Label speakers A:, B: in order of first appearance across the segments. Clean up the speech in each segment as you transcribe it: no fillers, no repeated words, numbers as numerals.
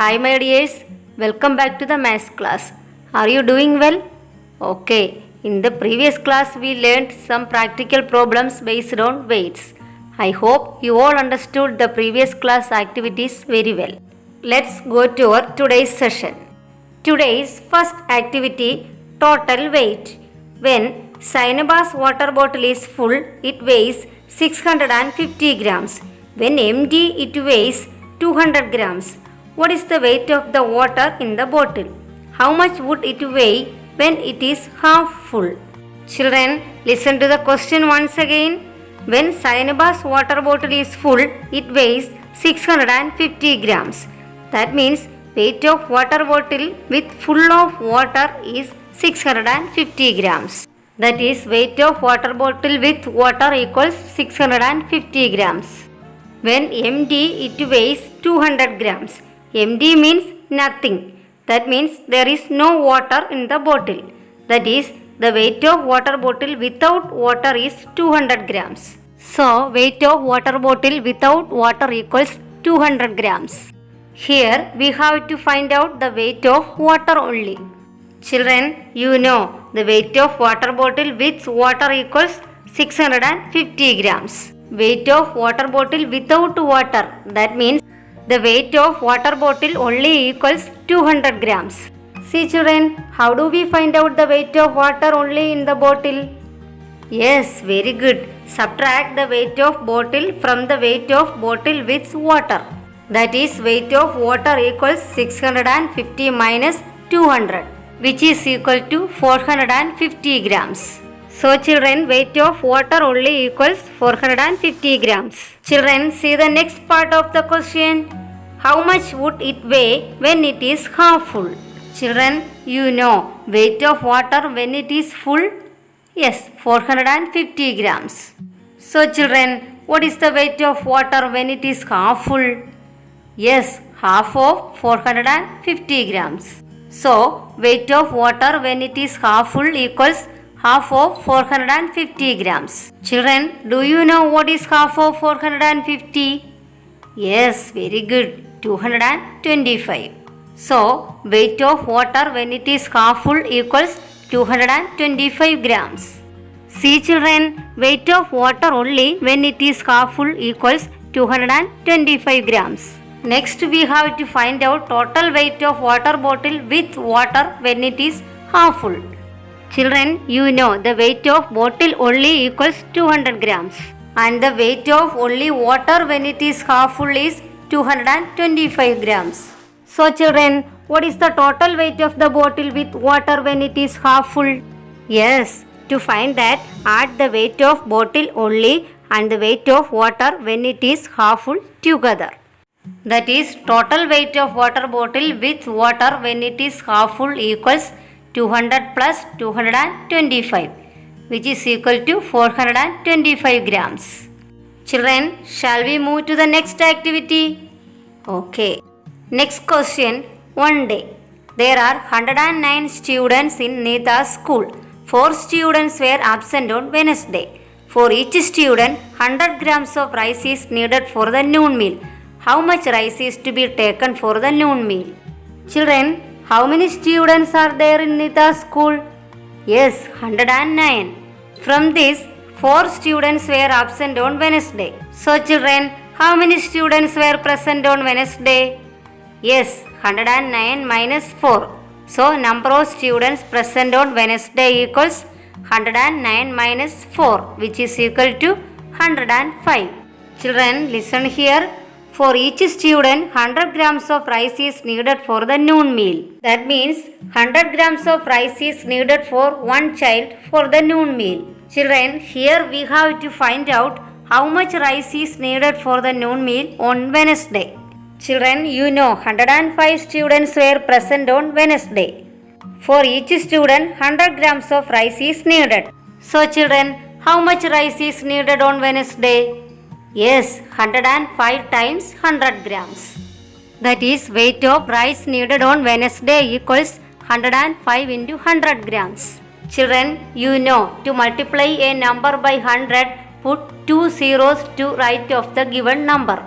A: Hi my dears, welcome back to the maths class. Are you doing well? Okay, in the previous class we learned some practical problems based on weights. I hope you all understood the previous class activities very well. Let's go to our today's session. Today's first activity, total weight. When Sainaba's water bottle is full, it weighs 650 grams. When empty, it weighs 200 grams. What is the weight of the water in the bottle? How much would it weigh when it is half full? Children, listen to the question once again. When Sainaba's water bottle is full, it weighs 650 grams. That means weight of water bottle with full of water is 650 grams. That is weight of water bottle with water equals 650 grams. When empty, it weighs 200 grams. Empty means nothing. That means there is no water in the bottle. That is, the weight of water bottle without water is 200 grams. So, weight of water bottle without water equals 200 grams. Here, we have to find out the weight of water only. Children, you know the weight of water bottle with water equals 650 grams. Weight of water bottle without water, that means the weight of water bottle only equals 200 grams. See children, how do we find out the weight of water only in the bottle? Yes, very good. Subtract the weight of bottle from the weight of bottle with water. That is, weight of water equals 650 minus 200, which is equal to 450 grams. So children, weight of water only equals 450 grams. Children, see the next part of the question. How much would it weigh when it is half full? Children, you know weight of water when it is full? Yes, 450 grams. So children, what is the weight of water when it is half full? Yes, half of 450 grams. So, weight of water when it is half full equals half of 450 grams. Children, do you know what is half of 450? Yes, very good. 225. So, weight of water when it is half full equals 225 grams. See children, weight of water only when it is half full equals 225 grams. Next we have to find out total weight of water bottle with water when it is half full. Children, you know the weight of bottle only equals 200 grams and the weight of only water when it is half full is 225 grams. So children, what is the total weight of the bottle with water when it is half full? Yes, to find that, add the weight of bottle only and the weight of water when it is half full together. That is, total weight of water bottle with water when it is half full equals 200 plus 225, which is equal to 425 grams. Children, shall we move to the next activity? Okay. Next question. One day, there are 109 students in Neeta's school. 4 students were absent on Wednesday. For each student, 100 grams of rice is needed for the noon meal. How much rice is to be taken for the noon meal? Children, how many students are there in Neeta's school? Yes, 109. From this, 4 students were absent on Wednesday. So children, how many students were present on Wednesday? Yes, 109 minus 4. So number of students present on Wednesday equals 109 minus 4, which is equal to 105. Children, listen here. For each student, 100 grams of rice is needed for the noon meal. That means 100 grams of rice is needed for one child for the noon meal. Children, here we have to find out how much rice is needed for the noon meal on Wednesday. Children, you know 105 students were present on Wednesday. For each student, 100 grams of rice is needed. So children, how much rice is needed on Wednesday? Yes, 105 times 100 grams. That is, weight of rice needed on Wednesday equals 105 into 100 grams. Children, you know to multiply a number by 100, put 2 zeros to right of the given number.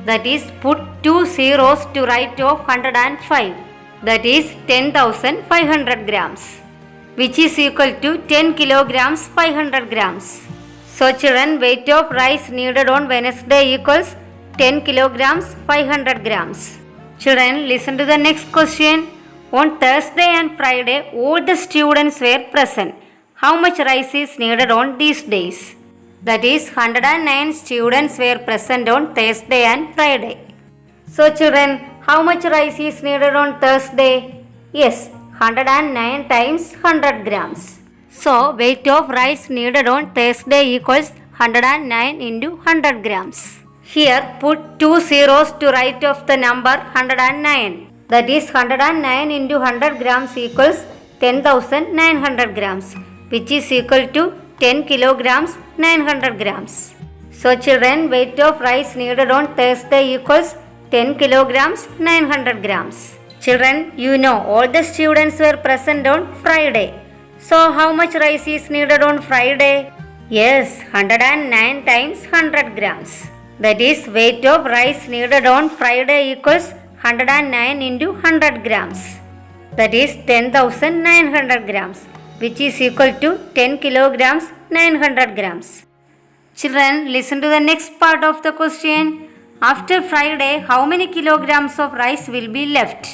A: That is, put 2 zeros to right of 105. That is 10,500 grams, which is equal to 10 kilograms 500 grams. So children, weight of rice needed on Wednesday equals 10 kilograms 500 grams. Children, listen to the next question. On Thursday and Friday, all the students were present. How much rice is needed on these days? That is 109 students were present on Thursday and Friday. So children, how much rice is needed on Thursday? Yes, 109 times 100 grams. So weight of rice needed on Thursday equals 109 into 100 grams. Here put 2 zeros to right of the number 109. That is 109 into 100 grams equals 10,900 grams, which is equal to 10 kilograms 900 grams. So children, weight of rice needed on Thursday equals 10 kilograms 900 grams. Children, you know all the students were present on Friday. So how much rice is needed on Friday? Yes, 109 times 100 grams. That is weight of rice needed on Friday equals 109 into 100 grams. That is 10,900 grams, which is equal to 10 kilograms 900 grams. Children, listen to the next part of the question. After Friday, how many kilograms of rice will be left?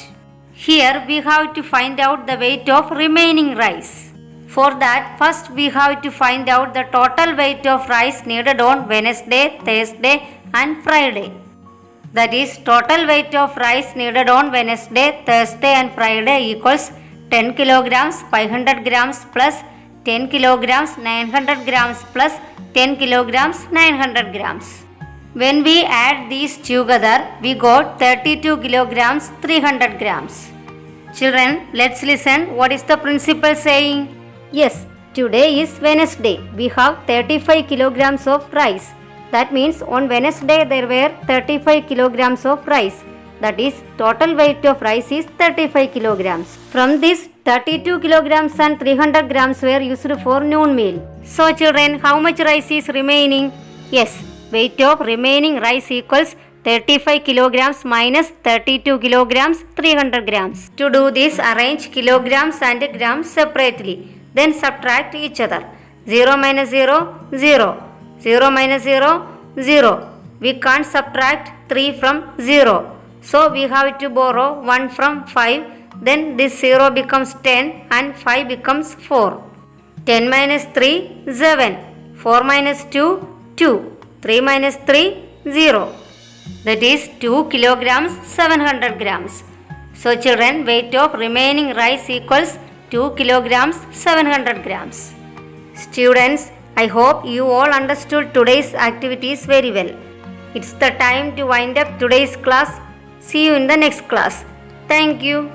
A: Here we have to find out the weight of remaining rice. For that, first we have to find out the total weight of rice needed on Wednesday, Thursday and Friday. That is, total weight of rice needed on Wednesday, Thursday and Friday equals 10 kilograms 500 grams plus 10 kilograms 900 grams plus 10 kilograms 900 grams. When we add these together, we got 32 kilograms 300 grams. Children, let's listen what is the principal saying. Yes, today is Wednesday. We have 35 kilograms of rice. That means on Wednesday there were 35 kilograms of rice. That is, total weight of rice is 35 kilograms. From this, 32 kilograms and 300 grams were used for noon meal. So children, how much rice is remaining? Yes, weight of remaining rice equals 35 kilograms minus 32 kilograms 300 grams. To do this, arrange kilograms and grams separately. Then subtract each other. 0 minus 0, 0. 0 minus 0, 0. We can't subtract 3 from 0. So we have to borrow 1 from 5. Then this 0 becomes 10 and 5 becomes 4. 10 minus 3, 7. 4 minus 2, 2. 3 minus 3, 0. That is 2 kilograms 700 grams. So children, weight of remaining rice equals 2 kilograms 700 grams. Students, I hope you all understood today's activities very well. It's the time to wind up today's class. See you in the next class. Thank you.